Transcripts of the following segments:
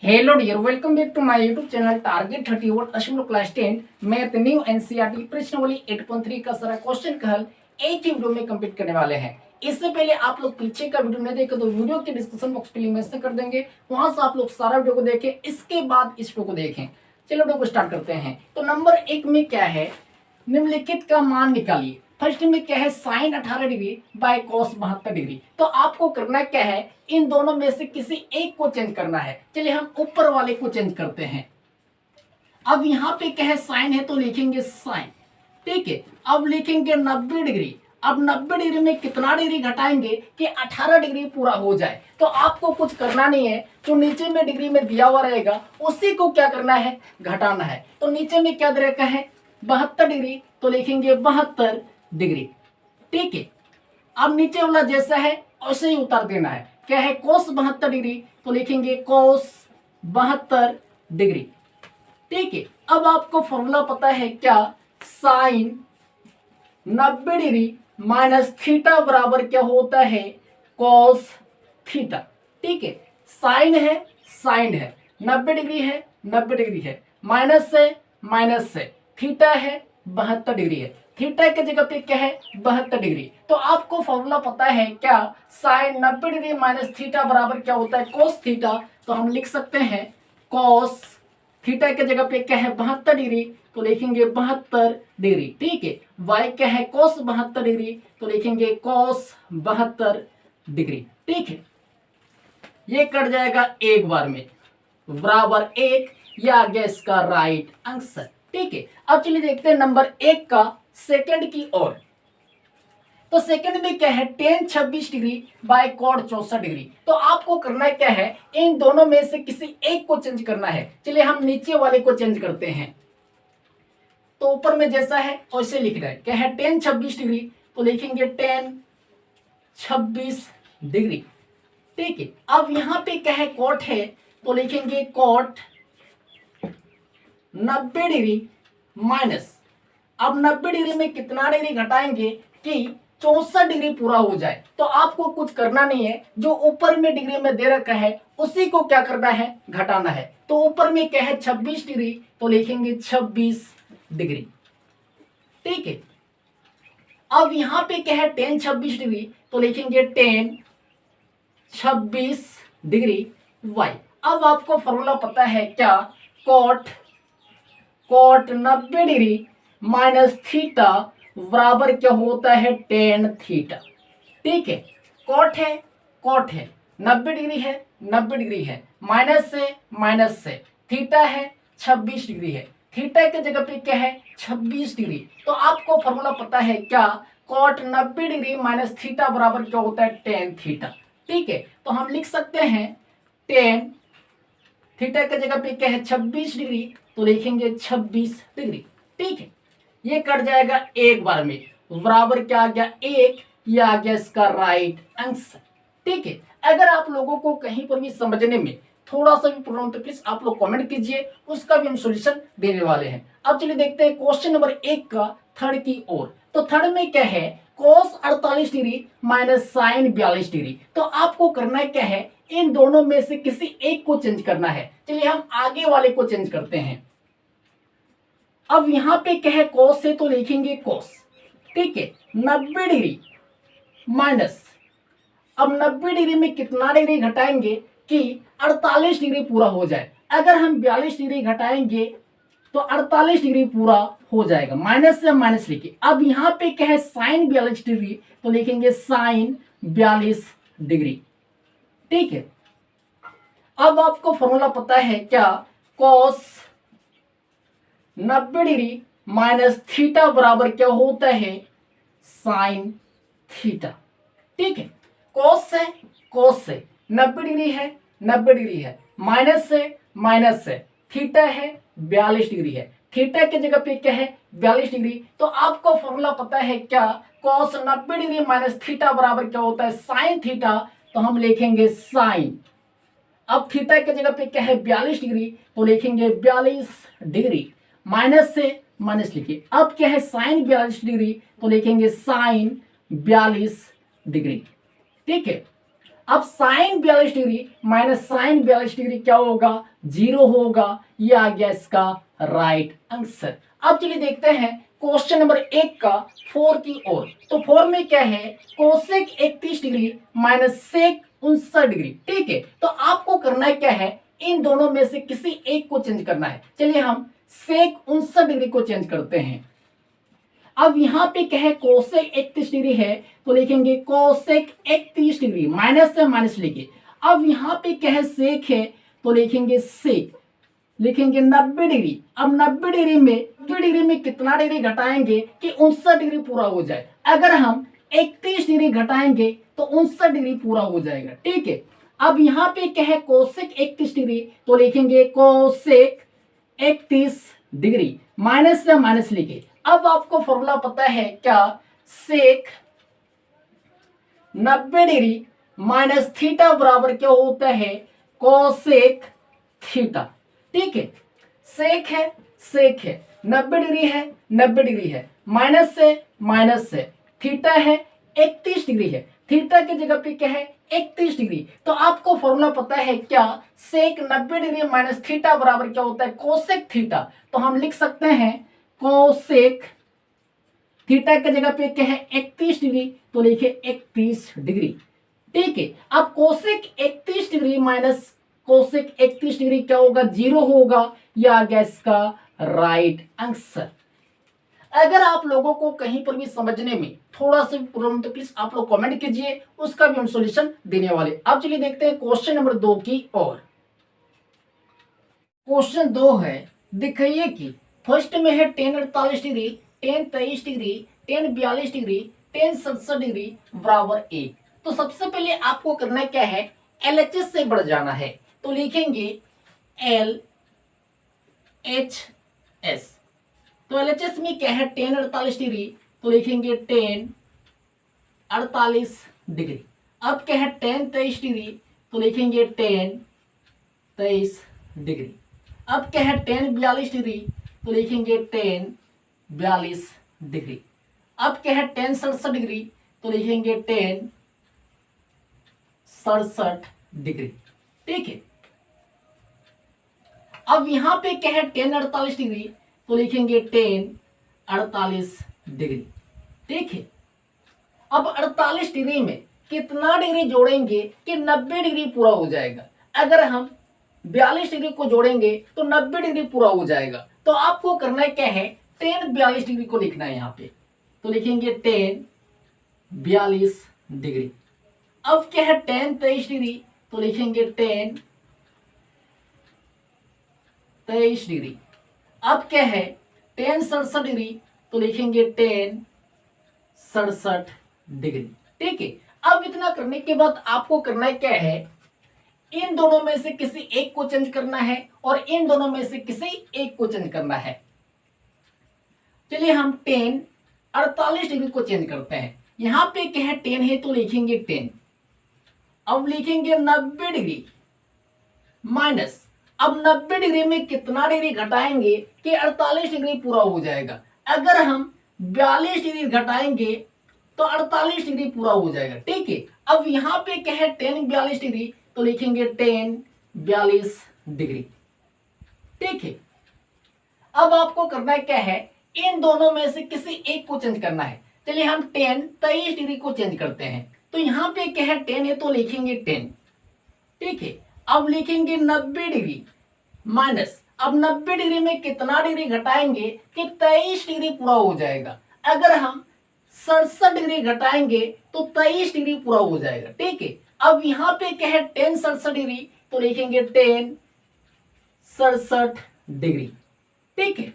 Hello dear, welcome back to my YouTube channel target 30 वोट अशमलो class 10 math new NCERT प्रश्नावली 8.3 का सारा क्वेश्चन का हल एक ही वीडियो में कंप्लीट करने वाले हैं। इससे पहले आप लोग पीछे का वीडियो नहीं देखे तो वीडियो के डिस्क्रिप्शन बॉक्स पे लिंक मेंशन कर देंगे, वहां से आप लोग सारा वीडियो को देखें, इसके बाद इस वीडियो को देखें। चलो वीडियो को स्टार्ट करते हैं। तो नंबर 1 में क्या है, निम्नलिखित का मान निकालिए। फर्स्ट में क्या है, sine 18 degree by cos 72 degree. तो आपको करना क्या है, इन दोनों में से किसी एक को चेंज करना है। चलिए हम ऊपर वाले को चेंज करते हैं। अब यहाँ पे क्या है, साइन है तो लिखेंगे साइन, ठीक है। अब लिखेंगे 90 डिग्री। अब 90 डिग्री में कितना डिग्री घटाएंगे कि 18 डिग्री पूरा हो जाए। तो आपको कुछ करना नहीं है, जो नीचे में डिग्री में दिया हुआ रहेगा उसी को क्या करना है, घटाना है। तो नीचे में क्या दे रखा है, 72 डिग्री, तो लिखेंगे 72 डिग्री, ठीक है। अब नीचे वाला जैसा है वैसे ही उतार देना है। क्या है, कोस 72 डिग्री, तो लिखेंगे कोस 72 डिग्री, ठीक है। अब आपको फॉर्मूला पता है क्या, साइन 90 डिग्री माइनस थीटा बराबर क्या होता है, कोस थीटा, ठीक है। साइन है 90 डिग्री है, 90 डिग्री है, माइनस से थीटा है 72 डिग्री है, थीटा की जगह पे क्या है 72 डिग्री। तो आपको फॉर्मूला पता है क्या, साइन 90 डिग्री माइनस थीटा बराबर क्या होता है, कोस थीटा। तो हम लिख सकते हैं कोस थीटा की जगह पे क्या है 72 डिग्री, तो लिखेंगे 72 डिग्री, ठीक है। वाई क्या है, कोस 72 डिग्री, तो लिखेंगे कोस 72 डिग्री, ठीक है। ये कट जाएगा एक बार में, बराबर 1, या आ गया इसका राइट आंसर, ठीक है। अब चलिए देखते हैं नंबर 1 का सेकंड की ओर। तो सेकंड में क्या है, tan 26 degree by cot 64 degree. तो आपको करना क्या है, इन दोनों में से किसी एक को चेंज करना है। चलिए हम नीचे वाले को चेंज करते हैं। तो ऊपर में जैसा है वैसे लिख रहा है। क्या है, टेन 26 डिग्री, तो लिखेंगे टेन 26 डिग्री, ठीक है। अब यहां पे क्या है, कॉट है, तो लिखेंगे कॉट 90 डिग्री माइनस, अब 90 डिग्री में कितना डिग्री घटाएंगे कि 64 डिग्री पूरा हो जाए। तो आपको कुछ करना नहीं है, जो ऊपर में डिग्री में दे रखा है उसी को क्या करना है, घटाना है। तो ऊपर में क्या है 26 डिग्री, तो लिखेंगे 26 डिग्री, ठीक है। अब यहां पे क्या है, टेन 26 डिग्री, तो लिखेंगे टेन 26 डिग्री वाई। अब आपको फॉर्मूला पता है क्या, कॉट 90 डिग्री माइनस थीटा बराबर क्या होता है, टेन थीटा, ठीक है। कॉट है 90 डिग्री है, 90 डिग्री है, माइनस से थीटा है 26 डिग्री है, थीटा के जगह पे क्या है 26 डिग्री। तो आपको फॉर्मूला पता है क्या, कॉट 90 डिग्री माइनस थीटा बराबर क्या होता है, टेन थीटा, ठीक है। तो हम लिख सकते हैं टेन थीटा के जगह पे क्या है 26 डिग्री, तो लिखेंगे 26 डिग्री, ठीक है। ये कट जाएगा एक बार में, बराबर क्या आ गया 1, यह आ गया इसका राइट आंसर, ठीक है। अगर आप लोगों को कहीं पर भी समझने में थोड़ा सा भी प्रॉब्लम तो प्लीज आप लोग कमेंट कीजिए, उसका भी हम सॉल्यूशन देने वाले हैं। अब चलिए देखते हैं क्वेश्चन नंबर 1 का थर्ड की ओर। तो थर्ड में क्या है, कोस 48 डिग्री माइनस साइन 42 डिग्री। तो आपको करना क्या है, इन दोनों में से किसी एक को चेंज करना है। चलिए हम आगे वाले को चेंज करते हैं। अब यहां पे क्या है, कोस है तो लिखेंगे कोस, ठीक है। 90 डिग्री माइनस, अब 90 डिग्री में कितना डिग्री घटाएंगे कि 48 डिग्री पूरा हो जाए। अगर हम 42 डिग्री घटाएंगे तो 48 डिग्री पूरा हो जाएगा, माइनस से माइनस लिखिए। अब यहां पे क्या है, साइन 42 डिग्री, तो लिखेंगे साइन 42 डिग्री, ठीक है। अब आपको फॉर्मूला पता है क्या, कॉस 90 डिग्री माइनस थीटा बराबर क्या होता है, साइन थीटा, ठीक है। कोस से 90 डिग्री है, 90 डिग्री है, माइनस से थीटा है 42 डिग्री है, थीटा की जगह पे क्या है 42 डिग्री। तो आपको फॉर्मूला पता है क्या, कॉस 90 डिग्री माइनस थीटा बराबर क्या होता है, साइन थीटा। तो हम लिखेंगे साइन, अब थीटा की जगह पे क्या है 42 डिग्री, तो लिखेंगे 42 डिग्री, माइनस से माइनस लिखिए। अब क्या है, साइन 42 डिग्री, तो लिखेंगे साइन 42 डिग्री, ठीक है। अब sine 42 degree minus sine 42 degree क्या होगा, 0 होगा। ये आ गया इसका राइट आंसर। अब चलिए देखते हैं क्वेश्चन नंबर 1 का 4 की ओर। तो 4 में क्या है, cosec 31 degree minus sec 59 degree. ठीक है, तो आपको करना है क्या है, इन दोनों में से किसी एक को चेंज करना है। चलिए हम सेक 59 डिग्री को चेंज करते हैं। अब यहाँ पे क्या है, कोसेक 31 डिग्री है तो लिखेंगे कोसेक 31 डिग्री, माइनस से माइनस लेके। अब यहाँ पे क्या है, सेक है तो लिखेंगे सेक, लिखेंगे 90 डिग्री। अब 90 डिग्री में कितना डिग्री घटाएंगे कि 59 डिग्री पूरा हो जाए। अगर हम 31 डिग्री घटाएंगे तो 59 डिग्री पूरा हो जाएगा। ठीक है, अब यहाँ पे क्या है, कोसेक 31 डिग्री तो लिखेंगे कोसेक 31 डिग्री, माइनस से माइनस लिखे। अब आपको फॉर्मूला पता है क्या, सेक 90 डिग्री माइनस थीटा बराबर क्या होता है, कोसेक थीटा। ठीक है, सेक है 90 डिग्री है, 90 डिग्री है, माइनस से थीटा है 31 डिग्री है, थीटा की जगह पे क्या है 31 डिग्री। तो आपको फॉर्मूला पता है क्या, सेक 90 डिग्री माइनस थीटा बराबर क्या होता है, कोसेक थीटा। तो हम लिख सकते हैं कोसेक थीटा की जगह पे क्या है 31 डिग्री, तो लिखे 31 डिग्री। ठीक है, अब cosec 31 degree minus cosec 31 degree क्या होगा, 0 होगा। यह आ गया इसका राइट आंसर। अगर आप लोगों को कहीं पर भी समझने में थोड़ा सा प्रॉब्लम तो प्लीज आप लोग कमेंट कीजिए, उसका भी हम सॉल्यूशन देने वाले। अब चलिए देखते हैं क्वेश्चन नंबर 2 की ओर। क्वेश्चन 2 है, दिखाइए कि फर्स्ट में है tan 48 degree, tan 23 degree, tan 42 degree, tan 67 degree बराबर 1। तो सबसे पहले आपको करना क्या है, LHS से बढ़ जाना है। तो लिखेंगे LHS। तो LHS में क्या है, tan 48 डिग्री तो लिखेंगे tan 48 डिग्री। अब क्या है tan 23 डिग्री तो लिखेंगे tan 23 डिग्री। अब क्या है tan 42 डिग्री तो लिखेंगे tan 42 डिग्री। अब क्या है tan 67 डिग्री तो लिखेंगे tan 67 डिग्री। ठीक है, अब यहां पे क्या है tan 48 डिग्री तो लिखेंगे tan 48 डिग्री। ठीक है, अब 48 डिग्री में कितना डिग्री जोड़ेंगे कि 90 डिग्री पूरा हो जाएगा। अगर हम 42 डिग्री को जोड़ेंगे तो 90 डिग्री पूरा हो जाएगा। तो आपको करना क्या है, tan 42 डिग्री को लिखना है यहाँ पे। तो लिखेंगे tan 42 डिग्री। अब क्या है tan 23 डिग्री तो लिखेंगे tan 23 डिग्री। अब क्या है tan 67 डिग्री तो लिखेंगे tan 67 डिग्री। ठीक है, अब इतना करने के बाद आपको करना क्या है, इन दोनों में से किसी एक को चेंज करना है और इन दोनों में से किसी एक को चेंज करना है। चलिए हम tan 48 डिग्री को चेंज करते हैं। यहां पे क्या है, tan है तो लिखेंगे 10। अब लिखेंगे 90 डिग्री माइनस, अब 90 डिग्री में कितना डिग्री घटाएंगे कि 48 डिग्री पूरा हो जाएगा। अगर हम 42 डिग्री घटाएंगे तो 48 डिग्री पूरा हो जाएगा। ठीक है, अब यहां पे क्या है tan 42 डिग्री तो लिखेंगे tan 42 डिग्री। ठीक है, अब आपको करना क्या है, इन दोनों में से किसी एक को चेंज करना है। चलिए हम tan 23 डिग्री को चेंज करते हैं। तो यहां पे क्या है, tan है तो लिखेंगे 10। ठीक है, अब लिखेंगे 90 डिग्री माइनस, अब 90 डिग्री में कितना डिग्री घटाएंगे कि 23 डिग्री पूरा हो जाएगा। अगर हम 67 डिग्री घटाएंगे तो 23 डिग्री पूरा हो जाएगा। ठीक है, अब यहां पे क्या है tan 67 डिग्री तो लिखेंगे tan 67 डिग्री। ठीक है,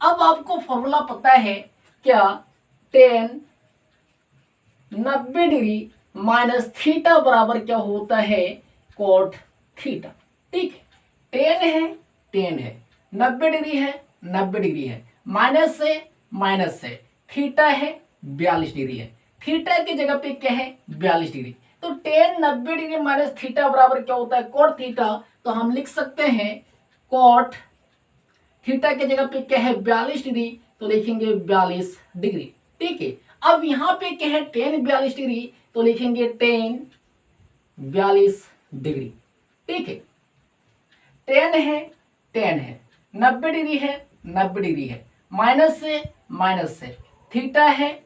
अब आपको फॉर्मूला पता है क्या, tan 90 डिग्री माइनस थीटा बराबर क्या होता है, कोट थीटा। ठीक है, tan है 90 डिग्री है, 90 डिग्री है, माइनस से थीटा है 42 डिग्री है, थीटा की जगह पे क्या है 42 डिग्री। तो tan 90 डिग्री माइनस थीटा बराबर क्या होता है, कोट थीटा। तो हम लिख सकते हैं कोट थीटा की जगह पे क्या है 42 डिग्री तो लिखेंगे 42 डिग्री। ठीक है, अब यहाँ पे क्या है टेन 42 डिग्री, तो लिखेंगे टेन 42 डिग्री। ठीक है, टेन है 90 डिग्री है 90 डिग्री है, माइनस से थीटा है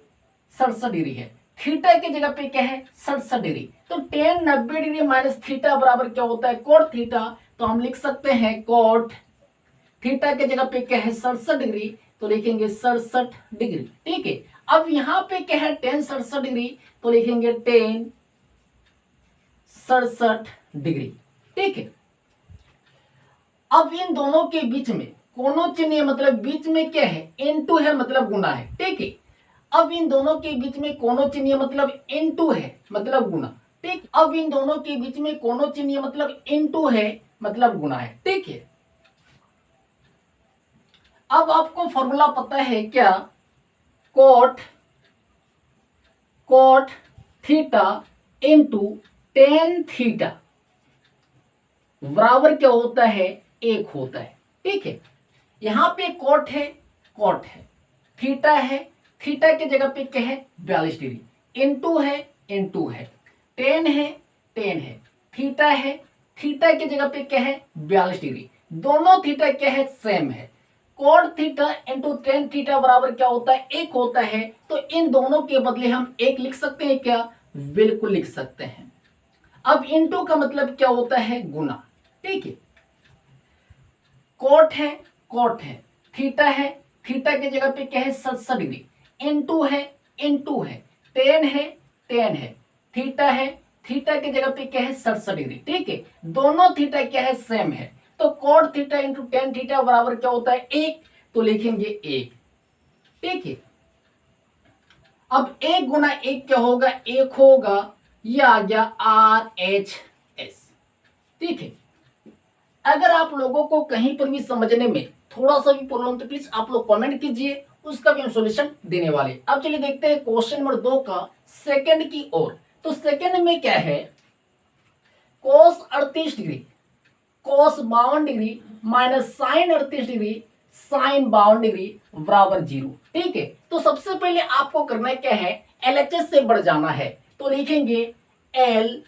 67 डिग्री है, थीटा की जगह पे क्या है 67 डिग्री, तो टेन 90 डिग्री माइनस थीटा बराबर क्या होता है कोट थीटा, तो हम लिख सकते हैं कोट थीटा की जगह पे क्या है 67 डिग्री, तो लिखेंगे 67 डिग्री। ठीक है, अब यहाँ पे क्या है टेन 67 डिग्री, तो लिखेंगे टेन 67 डिग्री। ठीक है, अब इन दोनों के बीच में कोनों चिन्ह मतलब बीच में क्या है इनटू है मतलब गुना है। ठीक है, अब इन दोनों के बीच में कोनों चिन्ह मतलब इनटू है मतलब गुना। ठीक, अब इन दोनों के बीच में कोनों चिन्ह मतलब इनटू है मतलब गुना है। ठीक है, अब आपको फॉर्मूला पता है क्या, cot theta into tan theta बराबर क्या होता है एक होता है। ठीक है, यहां पे कोट है थीटा है, थीटा की जगह पे क्या है 42 डिग्री, इनटू है टेन है थीटा है, थीटा की जगह पे क्या है 42 डिग्री, दोनों थीटा क्या है सेम है, cot theta into tan theta बराबर क्या होता है एक होता है, तो इन दोनों के बदले हम एक लिख सकते हैं क्या, बिल्कुल लिख सकते हैं। अब इनटू का मतलब क्या होता है गुना। ठीक है, कोट है थीटा की जगह पे क्या है 67 डिग्री, इनटू है टेन है थीटा की जगह पे क्या है 67 डिग्री। ठीक है, दोनों थीटा क्या है सेम है, तो cot theta into tan theta बराबर क्या होता है एक, तो लिखेंगे एक। ठीक है, अब एक गुना एक क्या होगा एक होगा, यह आ गया RHS। ठीक है, अगर आप लोगों को कहीं पर भी समझने में थोड़ा सा भी प्रॉब्लम तो प्लीज आप लोग कमेंट कीजिए, उसका भी हम सॉल्यूशन देने वाले। अब चलिए देखते हैं क्वेश्चन नंबर 2 का सेकंड की ओर। तो सेकंड में क्या है, cos 38 degree cos 52 degree minus sine 38 degree sine 52 degree बराबर 0। ठीक है, तो सबसे पहले आपको करना क्या है LHS से बढ़ जाना है, तो लिखेंगे LHS।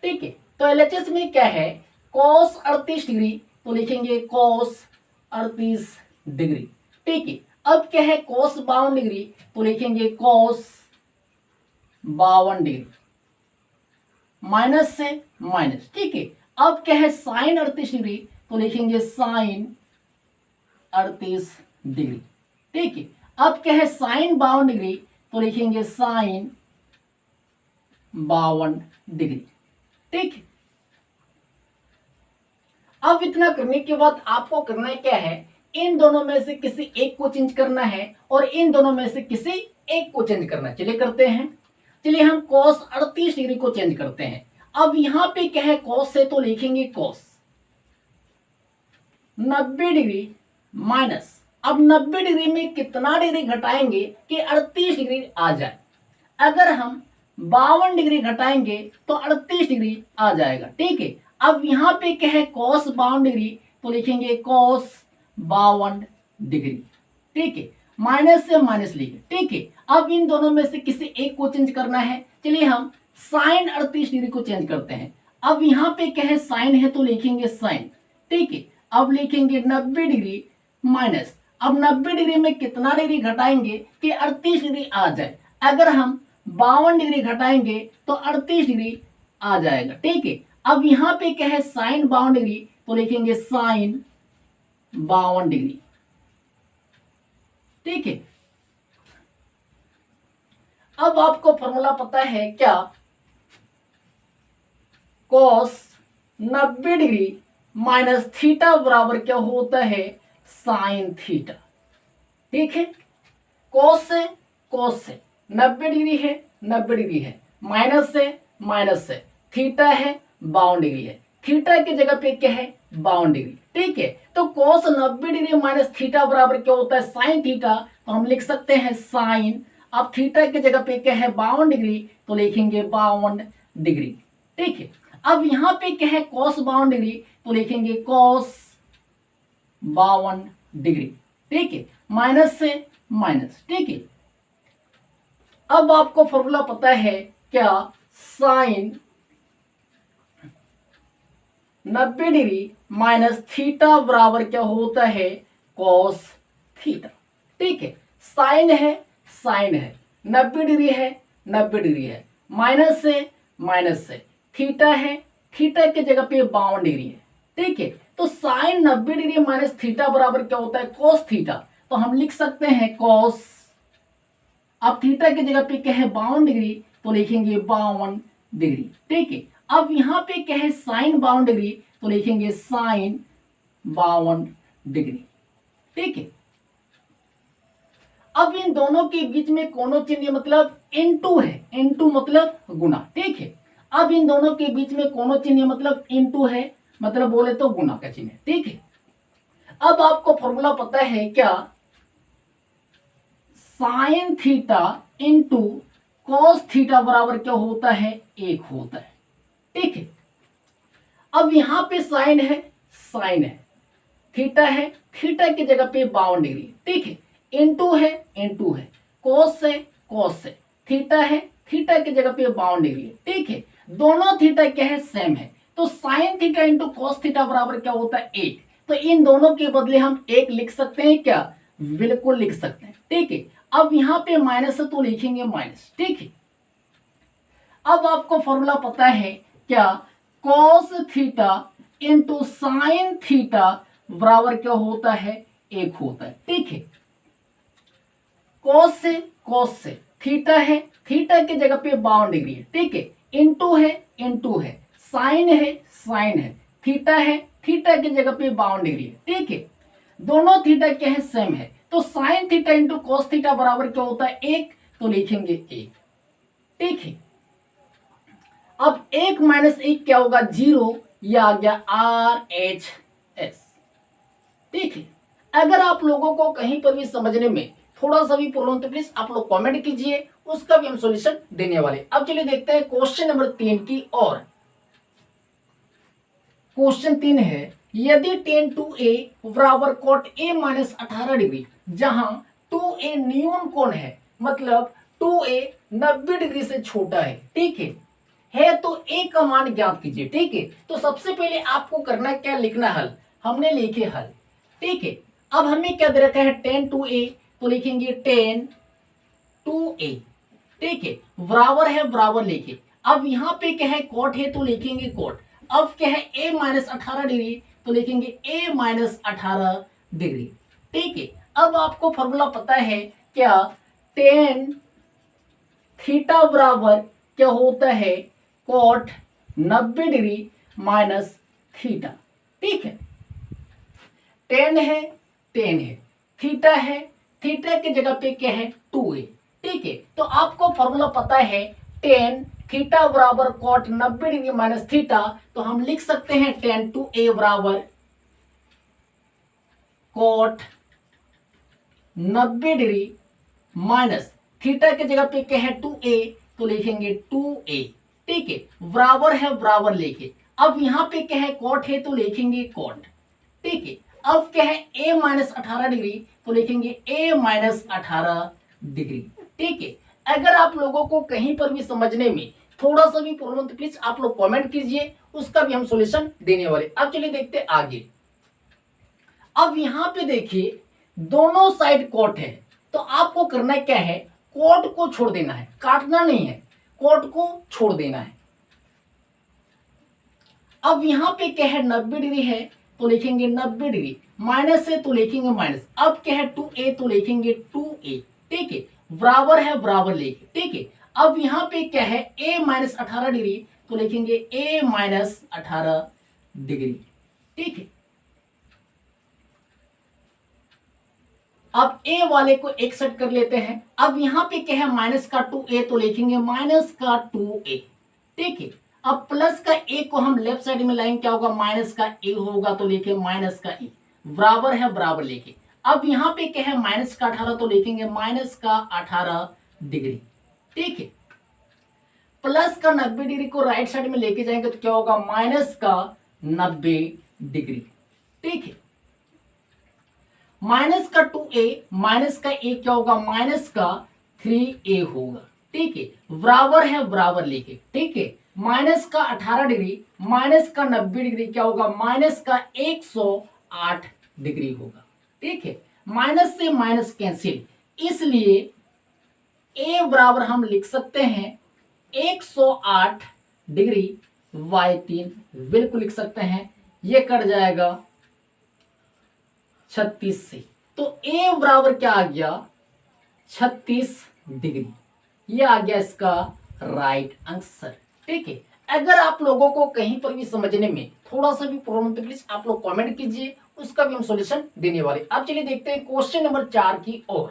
ठीक है, तो LHS में क्या है कोस 38 डिग्री, तो लिखेंगे कोस 38 डिग्री। ठीक है, अब क्या है कोस 52 डिग्री, तो लिखेंगे कोस 52 डिग्री माइनस से माइनस। ठीक है, अब क्या है साइन 38 डिग्री, तो लिखेंगे साइन 38 डिग्री। ठीक है, अब क्या है साइन 52 डिग्री, तो लिखेंगे साइन 52 डिग्री। ठीक है, अब इतना करने के बाद आपको करना क्या है, इन दोनों में से किसी एक को चेंज करना है और इन दोनों में से किसी एक को चेंज करना है। चलिए करते हैं, चलिए हम cos 38 डिग्री को चेंज करते हैं। अब यहां पे क्या है cos है, तो लिखेंगे cos 90 डिग्री माइनस, अब 90 डिग्री में कितना डिग्री घटाएंगे कि 38 डिग्री आ जाए, अगर हम 52 डिग्री घटाएंगे तो 38 डिग्री आ जाएगा। ठीक है, अब यहां पे क्या है cos 52 डिग्री, तो लिखेंगे cos 52 डिग्री। ठीक है, माइनस से माइनस लिखे। ठीक है, अब इन दोनों में से किसी एक को चेंज करना है, चलिए हम साइन 38 डिग्री को चेंज करते हैं। अब यहां पे क्या है साइन है, तो लिखेंगे साइन। ठीक है, अब लिखेंगे 90 डिग्री माइनस, अब 90 डिग्री में कितना डिग्री घटाएंगे कि 38 डिग्री आ जाए, अगर हम 52 डिग्री घटाएंगे तो 38 डिग्री आ जाएगा। ठीक है, अब यहां पे क्या है साइन 52 डिग्री, तो लिखेंगे साइन 52 डिग्री। ठीक है, अब आपको फॉर्मूला पता है क्या, cos 90 डिग्री माइनस थीटा बराबर क्या होता है साइन थीटा। ठीक है, cos से 90 डिग्री है 90 डिग्री है, माइनस से थीटा है 52 डिग्री है, थीटा की जगह पे क्या है 52 डिग्री। ठीक है, तो cos 90 डिग्री माइनस थीटा बराबर क्या होता है साइन थीटा, तो हम लिख सकते हैं साइन, अब थीटा की जगह पे क्या है 52 डिग्री, तो लिखेंगे 52 डिग्री। ठीक है, अब यहां पे क्या है cos 52 डिग्री, तो लिखेंगे cos 52 डिग्री। ठीक है, माइनस से माइनस। ठीक है, अब आपको फॉर्मूला पता है क्या, साइन 90 डिग्री माइनस थीटा बराबर क्या होता है, कॉस थीटा। ठीक है, साइन है, साइन है, 90 डिग्री है, 90 डिग्री है, माइनस से थीटा है, थीटा की जगह पे 52 डिग्री है। ठीक है, तो साइन 90 डिग्री माइनस थीटा बराबर क्या होता है, कॉस थीटा। तो हम लिख सकते हैं कॉस, अब थीटा की जगह पे क्या है 52 डिग्री, तो लिखेंगे 52 डिग्री। ठीक है, अब यहाँ पे क्या है साइन 52 डिग्री, तो लिखेंगे साइन 52 डिग्री। ठीक है, अब इन दोनों के बीच में कोनो चिन्ह मतलब इनटू है, इनटू मतलब गुना। ठीक है, अब इन दोनों के बीच में कोनो चिन्ह मतलब इनटू है, मतलब बोले तो गुना का चिन्ह। ठीक है, अब आपको फॉर्मूला पता है क्या, sine theta into cos theta बराबर क्या होता है, 1 होता है। ठीक है, अब यहां पे साइन है, साइन है, थीटा है, थीटा की जगह पे 52 डिग्री। ठीक है, इंटू है, इंटू है, कॉस है, कॉस है, थीटा है, थीटा की जगह पे 52 डिग्री। ठीक है, दोनों थीटा क्या है, सेम है, तो sine theta into cos theta बराबर क्या होता है, 1। तो इन दोनों के बदले हम 1 लिख सकते हैं क्या, बिल्कुल लिख सकते हैं। ठीक है, अब यहां पे माइनस है तो लिखेंगे माइनस। ठीक है, अब आपको फॉर्मूला पता है क्या, cos theta into sine theta बराबर क्या होता है, 1 होता है। ठीक है, कॉस से थीटा है, थीटा की जगह पे 52 डिग्री है। ठीक है, इंटू है, इंटू है, साइन है, साइन है, थीटा है, थीटा की जगह पे 52 डिग्री है। ठीक है, दोनों थीटा क्या है, सेम है, तो sine theta into cos theta बराबर क्या होता है, 1, तो लिखेंगे 1। ठीक है, अब 1 माइनस 1 क्या होगा, 0, यह आ गया RHS। ठीक है, अगर आप लोगों को कहीं पर भी समझने में थोड़ा सा भी प्रॉब्लम तो प्लीज आप लोग कमेंट कीजिए, उसका भी हम सॉल्यूशन देने वाले। अब चलिए देखते हैं क्वेश्चन नंबर 3 की ओर। क्वेश्चन 3 है, यदि tan 2a बराबर cot a माइनस 18 डिग्री, जहां 2a न्यून कोण है, मतलब 2a 90 डिग्री से छोटा है। ठीक है तो a का मान ज्ञात कीजिए। ठीक है, तो सबसे पहले आपको करना क्या, लिखना हल, हमने लिखे हल। ठीक है, अब हमें क्या दे रखा है, tan 2a, तो लिखेंगे tan 2a। ठीक है, बराबर है, बराबर लिखे, अब यहाँ पे क्या है cot है, तो लिखेंगे cot। अब क्या है a माइनस 18 डिग्री, तो लिखेंगे a माइनस 18 डिग्री। ठीक है, अब आपको फॉर्मूला पता है क्या, tan थीटा बराबर क्या होता है, cot 90 डिग्री माइनस थीटा। ठीक है, tan है, tan है, थीटा है, थीटा की जगह पे क्या है, 2a। ठीक है, तो आपको फॉर्मूला पता है tan थीटा बराबर cot 90 डिग्री माइनस थीटा, तो हम लिख सकते हैं tan 2a बराबर cot 90 डिग्री माइनस थीटा की जगह पे क्या है 2a, तो लिखेंगे 2a। ठीक है, बराबर है, बराबर लेके, अब यहाँ पे क्या है cot है, तो लिखेंगे cot। ठीक है, अब क्या है a माइनस 18 डिग्री, तो लिखेंगे a माइनस 18 डिग्री। ठीक है, अगर आप लोगों को कहीं पर भी समझने में थोड़ा सा भी प्रॉब्लम तो प्लीज आप लोग कमेंट कीजिए, उसका भी हम सॉल्यूशन देने वाले। अब चलिए देखते हैं आगे। अब यहां पे देखिए दोनों साइड कोट है, तो आपको करना क्या है, कोट को छोड़ देना है, काटना नहीं है, कोट को छोड़ देना है। अब यहां पे क्या है 90 डिग्री है, तो लिखेंगे 90 डिग्री, माइनस है तो लिखेंगे माइनस, अब क्या है 2a, तो लिखेंगे 2a। ठीक है, बराबर है, बराबर लेके। ठीक है, अब यहां पे क्या है a माइनस 18 डिग्री, तो लिखेंगे a माइनस 18 डिग्री। ठीक है, अब a वाले को एक सेट कर लेते हैं। अब यहां पे क्या है माइनस का 2a, तो लिखेंगे माइनस का 2a। ठीक है, अब प्लस का a को हम लेफ्ट साइड में लाएंगे, क्या होगा, माइनस का a होगा, तो लिखे माइनस का a, बराबर है, बराबर लेके। अब यहां पे क्या है माइनस का 18, तो लिखेंगे माइनस का 18 डिग्री। ठीक है, प्लस का 90 डिग्री को राइट साइड में लेके जाएंगे, तो क्या होगा, माइनस का 90 डिग्री। ठीक है, माइनस का 2a माइनस का a क्या होगा, माइनस का 3a होगा। ठीक है, बराबर है बराबर लेके। ठीक है, माइनस का 18 डिग्री माइनस का 90 डिग्री क्या होगा, माइनस का 108 डिग्री होगा। ठीक है, माइनस से माइनस कैंसिल, इसलिए a बराबर हम लिख सकते हैं 108 डिग्री बाय 3, बिल्कुल लिख सकते हैं। ये कट जाएगा 36 से, तो a बराबर क्या आ गया, 36 डिग्री। ये आ गया इसका राइट आंसर। ठीक है, अगर आप लोगों को कहीं पर भी समझने में थोड़ा सा भी प्रॉब्लम तो प्लीज आप लोग कमेंट कीजिए, उसका भी हम सॉल्यूशन देने वाले। अब चलिए देखते हैं क्वेश्चन नंबर 4 की ओर।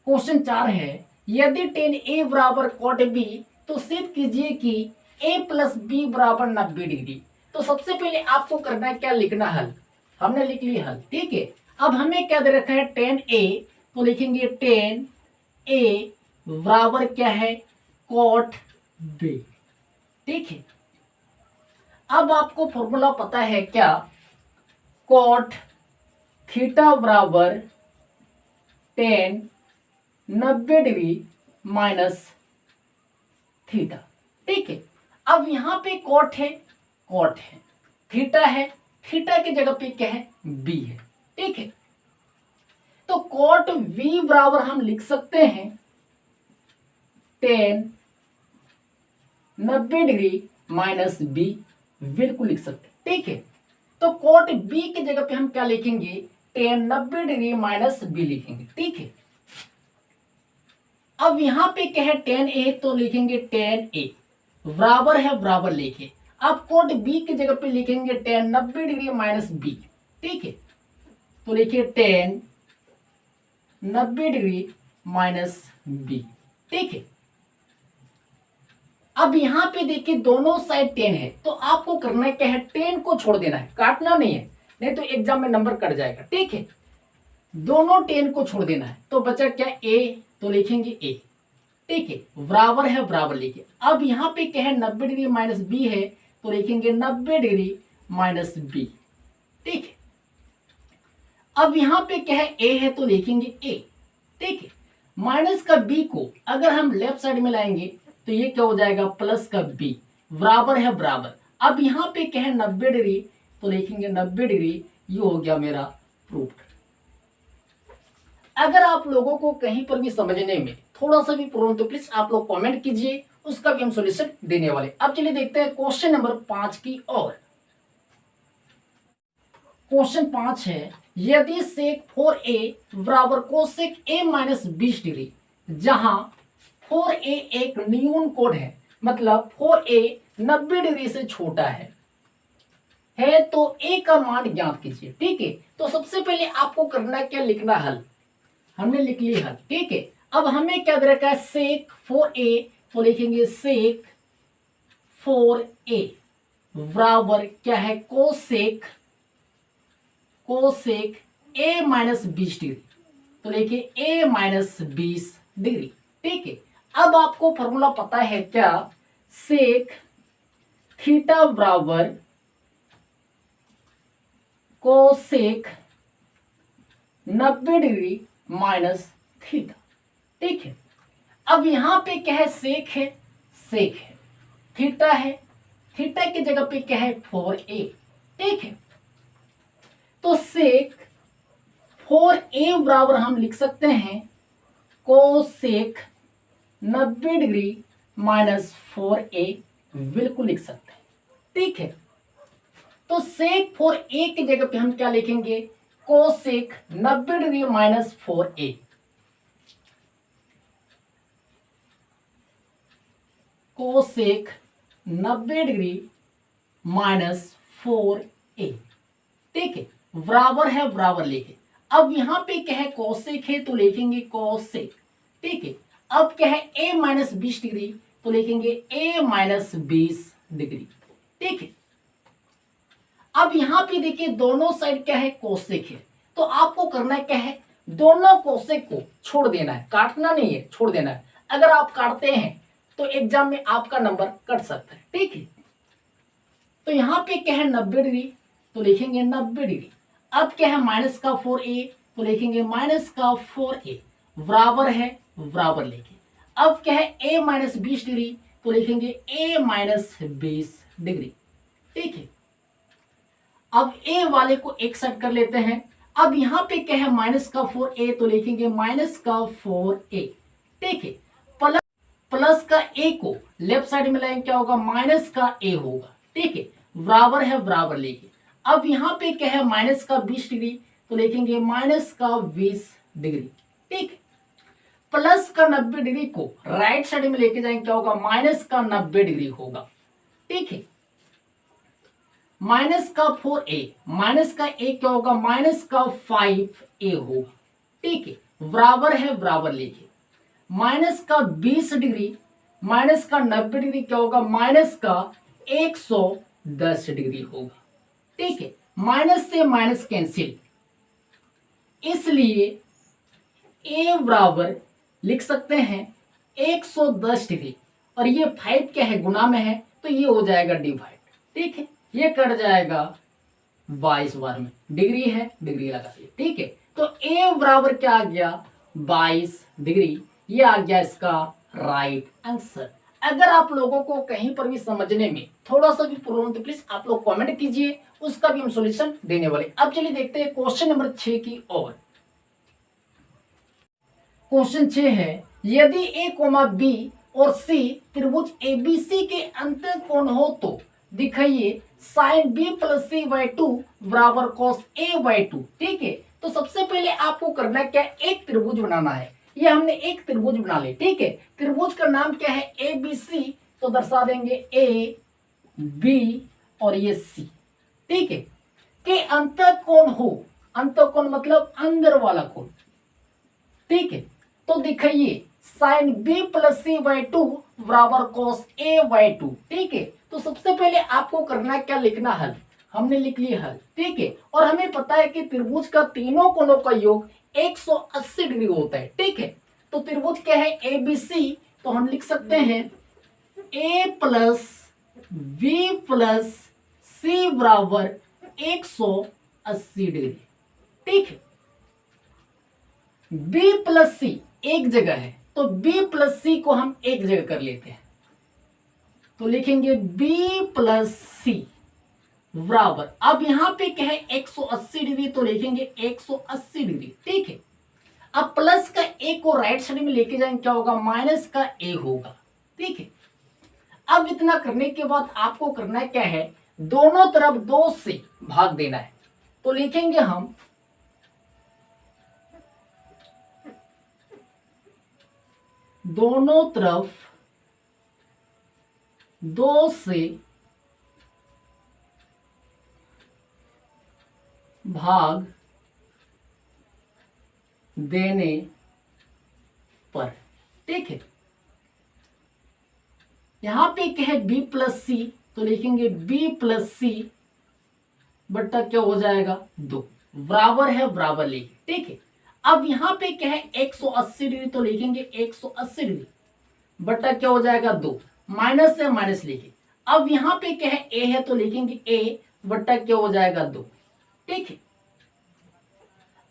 क्वेश्चन 4 है, यदि tan a बराबर cot b तो सिद्ध कीजिए कि a प्लस बी बराबर 90 डिग्री। तो सबसे पहले आपको करना है क्या, लिखना हल। हमने लिख लिया हल। ठीक है, अब हमें क्या दे रखा है, tan a, तो लिखेंगे tan a बराबर क्या है, cot b। ठीक है, अब आपको फॉर्मूला पता है क्या, cot थीटा बराबर tan 90 डिग्री माइनस थीटा। ठीक है, अब यहां पे कॉट है, कॉट है, थीटा है, थीटा की जगह पे क्या है, बी है। ठीक है, तो कॉट वी बराबर हम लिख सकते हैं tan 90 डिग्री माइनस बी, बिल्कुल लिख सकते हैं। ठीक है, तो कॉट बी की जगह पे हम क्या लिखेंगे, tan 90 डिग्री माइनस बी लिखेंगे। ठीक है, अब यहां पे क्या है, tan a, तो लिखेंगे tan a बराबर है बराबर लेके। अब कोट b की जगह पे लिखेंगे tan 90 डिग्री माइनस b। ठीक है, तो लिखिए tan 90 डिग्री माइनस b। ठीक है, अब यहां पे देखिए दोनों साइड 10 है, तो आपको करना क्या है, 10 को छोड़ देना है, काटना नहीं है, नहीं तो एग्जाम में नंबर कट जाएगा। ठीक है, दोनों 10 को छोड़ देना है, तो बचा क्या, a, तो लिखेंगे a। ठीक है, बराबर है बराबर लिखिए। अब यहाँ पे क्या है, 90 डिग्री माइनस बी है, तो लिखेंगे 90 डिग्री माइनस बी। ठीक है, अब यहाँ पे क्या है, a है, तो लिखेंगे a। ठीक है, माइनस का b को अगर हम लेफ्ट साइड में लाएंगे तो ये क्या हो जाएगा, प्लस का b, बराबर है बराबर। अब यहाँ पे क्या है, 90 डिग्री, तो लिखेंगे 90 डिग्री। ये हो गया मेरा प्रूफ। अगर आप लोगों को कहीं पर भी समझने में थोड़ा सा भी प्रॉब्लम तो प्लीज आप लोग कमेंट कीजिए, उसका भी हम सॉल्यूशन देने वाले। अब चलिए देखते हैं क्वेश्चन नंबर 5 की ओर। क्वेश्चन 5 है, यदि सेक 4a बराबर कोसेक a माइनस 20 डिग्री, जहां 4a एक न्यून कोड है, मतलब 4a 90 डिग्री से छोटा है तो a का मान ज्ञात कीजिए। ठीक है, तो सबसे पहले आपको करना क्या, लिखना हल। हमने लिख लिया हल। ठीक है, अब हमें क्या दे रखा है, सेक 4a, तो लिखेंगे सेक 4a बराबर क्या है, कोसेक a माइनस 20 डिग्री, तो लिखिए a माइनस 20 डिग्री। ठीक है, अब आपको फॉर्मूला पता है क्या, सेक थीटा बराबर कोसेक 90 डिग्री माइनस थीटा। ठीक है, अब यहां पे क्या है, सेक है, सेक है, थीटा है, थीटा की जगह पे क्या है, 4a। ठीक है, तो सेक 4a बराबर हम लिख सकते हैं कोसेक 90 डिग्री माइनस 4a, बिल्कुल लिख सकते हैं। ठीक है, तो सेक 4a की जगह पे हम क्या लिखेंगे, cosec 90 degree minus 4a। Cosec 90 degree minus 4a। ठीक है, बराबर है बराबर लिखे। अब यहां पे क्या है, कोसेक है, तो लिखेंगे कोसेक। ठीक है, अब क्या है, a माइनस 20 डिग्री, तो लिखेंगे a माइनस 20 डिग्री। ठीक है, अब यहां पे देखिए दोनों साइड क्या है, कोसेक है, तो आपको करना क्या है, दोनों कोसेक को छोड़ देना है, काटना नहीं है, छोड़ देना है। अगर आप काटते हैं तो एग्जाम में आपका नंबर कट सकता है। ठीक है, तो यहां पे क्या है, 90 डिग्री, तो लिखेंगे 90 डिग्री। अब क्या है माइनस का 4a, तो लिखेंगे माइनस का 4a बराबर है बराबर लेके अब क्या है a माइनस 20 डिग्री, तो लिखेंगे a माइनस 20 डिग्री। ठीक है, अब a वाले को एक साइड कर लेते हैं। अब यहां पे क्या है माइनस का 4a, तो लिखेंगे माइनस का 4a। ठीक है, प्लस प्लस का a को लेफ्ट साइड में लाएंगे, क्या होगा माइनस का a होगा। ठीक है, बराबर है बराबर लेके अब यहां पे क्या है माइनस का 20 डिग्री, तो लिखेंगे माइनस का 20 डिग्री। ठीक है, प्लस का 90 डिग्री को राइट साइड में लेके जाएंगे, क्या होगा माइनस का 90 डिग्री होगा। ठीक है, माइनस का 4a, माइनस का a क्या होगा माइनस का 5a होगा। ठीक है, बराबर है बराबर लेके माइनस का 20 डिग्री माइनस का 90 डिग्री क्या होगा माइनस का 110 डिग्री होगा। ठीक है, माइनस से माइनस कैंसिल, इसलिए a बराबर लिख सकते हैं 110 डिग्री और ये 5 क्या है गुना में है, तो ये हो जाएगा डिवाइड। ठीक है, ये कट जाएगा 22 बार में, डिग्री है डिग्री लगा दिए। ठीक है, तो a बराबर क्या आ गया 22 डिग्री, ये आ गया इसका राइट आंसर। अगर आप लोगों को कहीं पर भी समझने में थोड़ा सा भी प्रॉब्लम तो प्लीज आप लोग कमेंट कीजिए, उसका भी हम सॉल्यूशन देने वाले। अब चलिए देखते हैं क्वेश्चन नंबर 6 की ओर। क्वेश्चन 6 है, यदि a, b और c त्रिभुज ABC के अंतर कोण हो तो दिखाइए sine b plus C by 2 बराबर कॉस a बाई 2। ठीक है, तो सबसे पहले आपको करना क्या है, एक त्रिभुज बनाना है। ये हमने एक त्रिभुज बना ले। ठीक है, त्रिभुज का नाम क्या है ABC, तो दर्शा देंगे a b और ये c। ठीक है, के अंतर कोण हो, अंतर कोण मतलब अंदर वाला कोण। ठीक है, तो दिखाइए sine b plus C by 2 बराबर कॉस a बाई 2। ठीक है, तो सबसे पहले आपको करना क्या, लिखना हल। हमने लिख लिया हल। ठीक है, और हमें पता है कि त्रिभुज का तीनों कोणों का योग 180 डिग्री होता है। ठीक है, तो त्रिभुज क्या है ABC, तो हम लिख सकते हैं a plus b plus c बराबर 180 डिग्री। ठीक है, b प्लस c एक जगह है, तो b प्लस c को हम एक जगह कर लेते हैं, तो लिखेंगे b प्लस c बराबर, अब यहां पे क्या है 180 डिग्री, तो लिखेंगे 180 डिग्री। ठीक है, अब प्लस का a को राइट साइड में लेके जाएंगे, क्या होगा माइनस का a होगा। ठीक है, अब इतना करने के बाद आपको करना क्या है, दोनों तरफ 2 से भाग देना है, तो लिखेंगे हम दोनों तरफ 2 से भाग देने पर। ठीक है, यहां पे क्या है b प्लस सी, तो लिखेंगे b प्लस सी बट्टा क्या हो जाएगा 2 बराबर है बराबर लेके। ठीक है, अब यहां पे क्या है 180 डिग्री, तो लिखेंगे 180 डिग्री बट्टा क्या हो जाएगा 2, माइनस से माइनस लेके। अब यहां पे क्या है a है, तो लिखेंगे a बट्टा क्या हो जाएगा 2। ठीक है,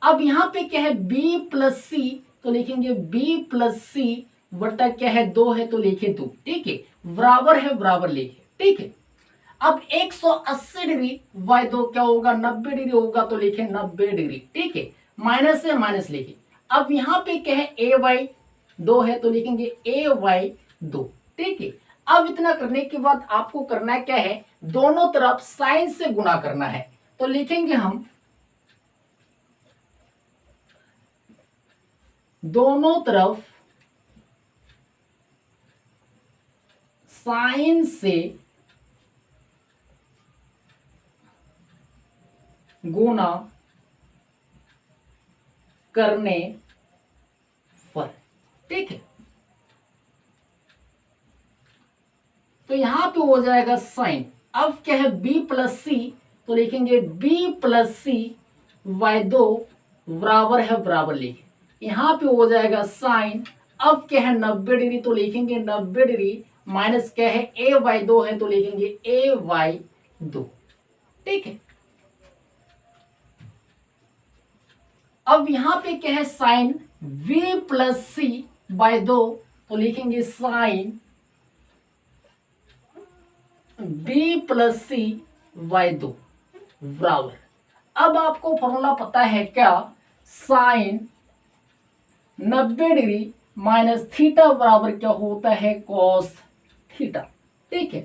अब यहां पे क्या है b प्लस सी, तो लिखेंगे b प्लस सी बट्टा क्या है 2 है, तो लिखे 2। ठीक है, बराबर है बराबर लेके। ठीक है, अब 180 डिग्री बाय 2 क्या होगा 90 डिग्री होगा, तो लिखे 90 डिग्री। ठीक है, माइनस से माइनस लेके। अब यहां पे क्या है a बाई 2 है, तो लिखेंगे a बाई 2। ठीक है, अब इतना करने के बाद आपको करना क्या है, दोनों तरफ साइन से गुणा करना है, तो लिखेंगे हम दोनों तरफ साइन से गुणा करने पर। ठीक है, तो यहां पे हो जाएगा साइन, अब क्या है b प्लस सी, तो लिखेंगे b प्लस सी बाय 2 बराबर है बराबर लेके, यहां पे हो जाएगा साइन, अब क्या है 90 डिग्री, तो लिखेंगे 90 डिग्री माइनस क्या है a बाई 2 है, तो लिखेंगे a बाई 2। ठीक है, अब यहाँ पे क्या है, साइन v प्लस सी बाय 2, तो लिखेंगे साइन b प्लस सी बाय 2 बराबर। अब आपको फॉर्मूला पता है क्या, साइन 90 डिग्री माइनस थीटा बराबर क्या होता है, कॉस थीटा। ठीक है,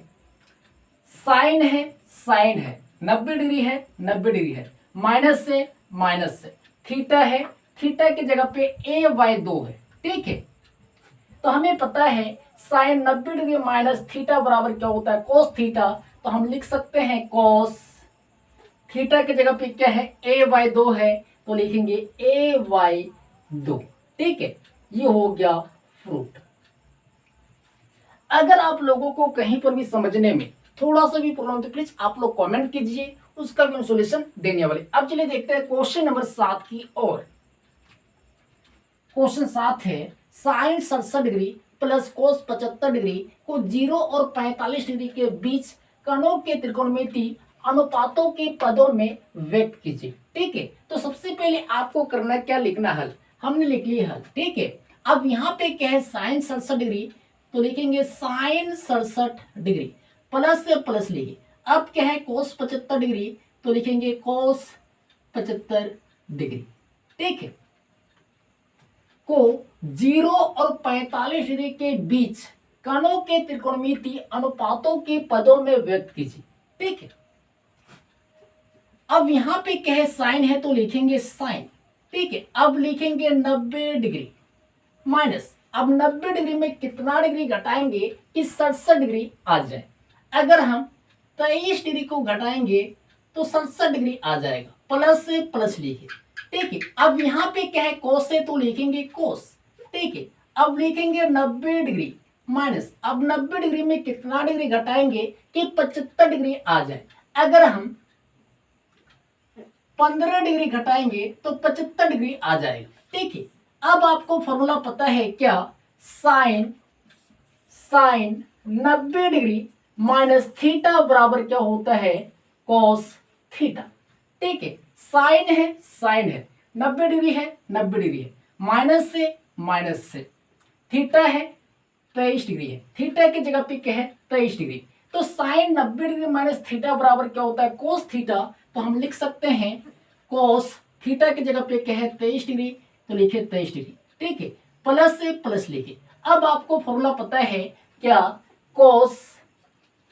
साइन है 90 डिग्री है 90 डिग्री है, माइनस से थीटा है, थीटा की जगह पे a बाय 2 है। ठीक है, तो हमें पता है साइन 90 डिग्री माइनस थीटा बराबर क्या होता है, कोस थीटा। तो हम लिख सकते हैं कोस थीटा की जगह पे क्या है, a बाय 2 है, तो लिखेंगे a बाय 2। ठीक है, ये हो गया फ्रूट। अगर आप लोगों को कहीं पर भी समझने में थोड़ा सा भी प्रॉब्लम तो प्लीज आप लोग कमेंट कीजिए, उसका भी हम सॉल्यूशन देने वाले। अब चलिए देखते हैं क्वेश्चन नंबर 7 की ओर। क्वेश्चन 7 है, sine 67 degree plus cos 75 degree को 0 और 45 डिग्री के बीच कणों के त्रिकोणमिति अनुपातों के पदों में व्यक्त कीजिए। ठीक है, तो सबसे पहले आपको करना क्या, लिखना हल। हमने लिख लिया हल। ठीक है, अब यहाँ पे क्या है, साइन 67 डिग्री, तो लिखेंगे साइन 67 डिग्री, प्लस से प्लस लिखिए। अब क्या है, कोस 75 डिग्री, तो लिखेंगे कोस 75 डिग्री। ठीक है, को 0 और 45 डिग्री के बीच कणों के त्रिकोणमिति अनुपातों के पदों में व्यक्त कीजिए। ठीक है, अब यहां पे क्या है, साइन है, तो लिखेंगे साइन। ठीक है, अब लिखेंगे 90 डिग्री माइनस, अब 90 डिग्री में कितना डिग्री घटाएंगे कि 67 डिग्री आ जाए। अगर हम 23 डिग्री को घटाएंगे तो 67 डिग्री आ जाएगा, प्लस से प्लस लिखिए। ठीक है, अब यहाँ पे क्या है, कोस है, तो लिखेंगे कोस। ठीक है, अब लिखेंगे 90 डिग्री माइनस, अब 90 डिग्री में कितना डिग्री घटाएंगे कि 75 डिग्री आ जाए। अगर हम 15 डिग्री घटाएंगे तो 75 डिग्री आ जाएगा। ठीक है, अब आपको फॉर्मूला पता है क्या, साइन 90 डिग्री माइनस थीटा बराबर क्या होता है, कॉस थीटा। ठीक है, साइन है 90 डिग्री है 90 डिग्री है, माइनस से थीटा है 23 डिग्री है, थीटा की जगह पे क्या है 23 डिग्री, तो साइन 90 डिग्री माइनस थीटा बराबर क्या होता है, कोस थीटा। तो हम लिख सकते हैं कोस थीटा की जगह पे क्या है 23 डिग्री, तो लिखे 23 डिग्री। ठीक है, प्लस से प्लस लिखे। अब आपको फॉर्मूला पता है क्या, कोस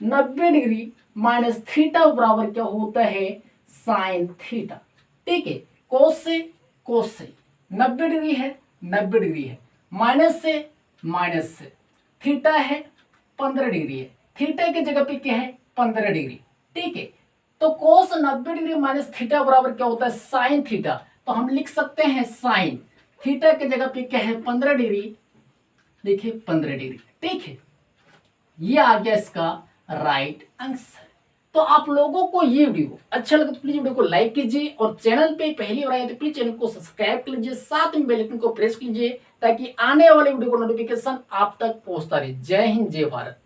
90 डिग्री माइनस थीटा बराबर क्या होता है, साइन थीटा। ठीक है, कोस से 90 डिग्री है 90 डिग्री है, माइनस से थीटा है 15 डिग्री है, थीटा की जगह पे क्या है 15 डिग्री। ठीक है, तो कोस 90 डिग्री माइनस थीटा बराबर क्या होता है, साइन थीटा। तो हम लिख सकते हैं साइन थीटा की जगह पे क्या है 15 डिग्री, देखिए 15 डिग्री। ठीक है, ये आ गया इसका राइट आंसर। तो आप लोगों को ये वीडियो अच्छा लगे तो प्लीज वीडियो को लाइक कीजिए, और चैनल पे पहली बार आए तो प्लीज चैनल को सब्सक्राइब कर लीजिए, साथ में बेल आइकन को प्रेस कीजिए ताकि आने वाले वीडियो को नोटिफिकेशन आप तक पहुंचता रहे। जय हिंद, जय भारत।